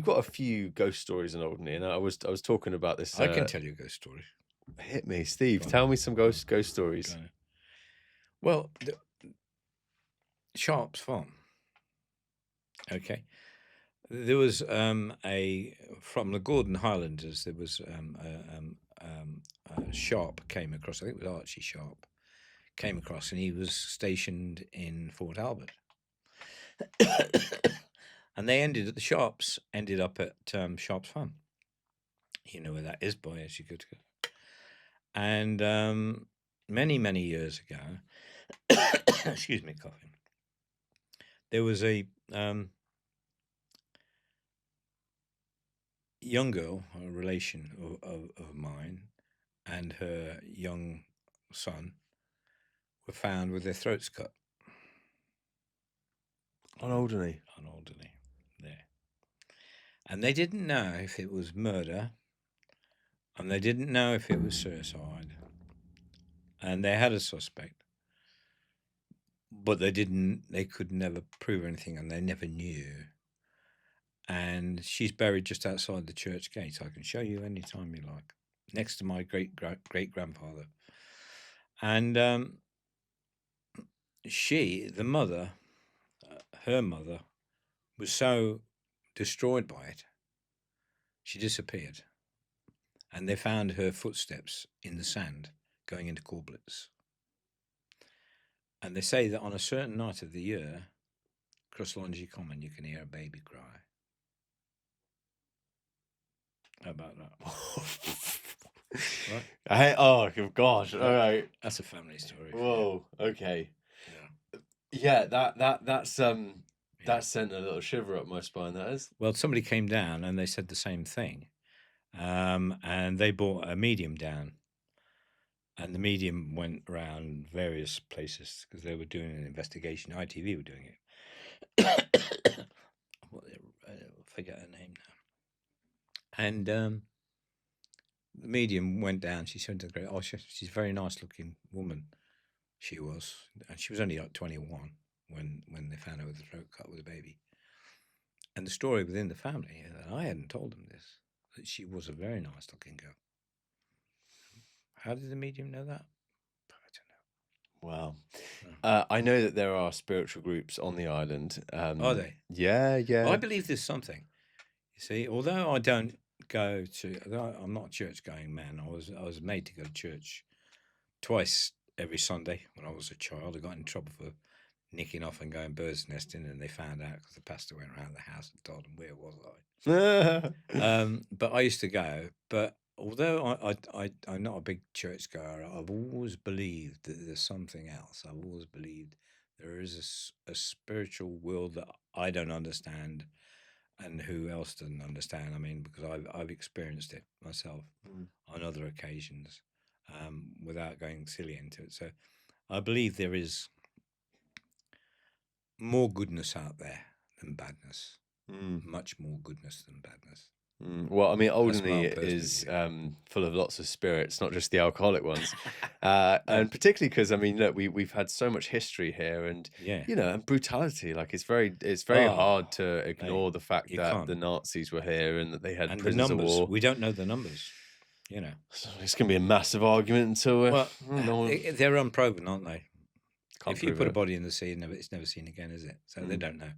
we've got a few ghost stories in Alderney, and I was talking about this. I can tell you a ghost story. Hit me, Steve. Go on. Tell me some ghost Go stories. on. Well, Sharp's Farm. Okay. There was from the Gordon Highlanders. There was Sharp came across. I think it was Archie Sharp came across, and he was stationed in Fort Albert. And the Sharps ended up at Sharp's Farm. You know where that is, boy, as you go to go. And many, many years ago, excuse me, coughing. There was a young girl, a relation of mine, and her young son were found with their throats cut. On Alderney. On Alderney, there. And they didn't know if it was murder, and they didn't know if it was suicide. And they had a suspect, but they could never prove anything, and they never knew. And she's buried just outside the church gate. I can show you anytime you like, next to my great-grandfather. And the mother, her mother, was so destroyed by it, she disappeared. And they found her footsteps in the sand going into Corblets. And they say that on a certain night of the year, across Longy Common, you can hear a baby cry. How about that? Right? Oh gosh! All right, that's a family story. Whoa. Okay. Yeah. That sent a little shiver up my spine. That is. Well, somebody came down and they said the same thing, and they brought a medium down, and the medium went around various places because they were doing an investigation. ITV were doing it. I forget her name now. And the medium went down. She said to the great, she's a very nice looking woman. She was, and she was only like 21 when they found her with the throat cut with a baby. And the story within the family, and I hadn't told them this, that she was a very nice looking girl. How did the medium know that? I don't know. Wow. I know that there are spiritual groups on the island. Are they? Yeah. I believe there's something. You see, although I don't go to, I'm not a church-going man. I was made to go to church twice every Sunday when I was a child. I got in trouble for nicking off and going bird's nesting, and they found out because the pastor went around the house and told them where was I. But I used to go. But although I'm not a big churchgoer, I've always believed that there's something else. I've always believed there is a spiritual world that I don't understand, and who else doesn't understand. I mean, because I've experienced it myself on other occasions, without going silly into it. So I believe there is more goodness out there than badness. Much more goodness than badness. Well, I mean, Alderney is full of lots of spirits, not just the alcoholic ones, and particularly because I mean, look, we've had so much history here, and and brutality. Like it's very hard to ignore the fact that the Nazis were here and that they had prisoners of war. We don't know the numbers. So it's going to be a massive argument until they're unproven, aren't they? If you put a body in the sea, it's never seen again, is it? So they don't know.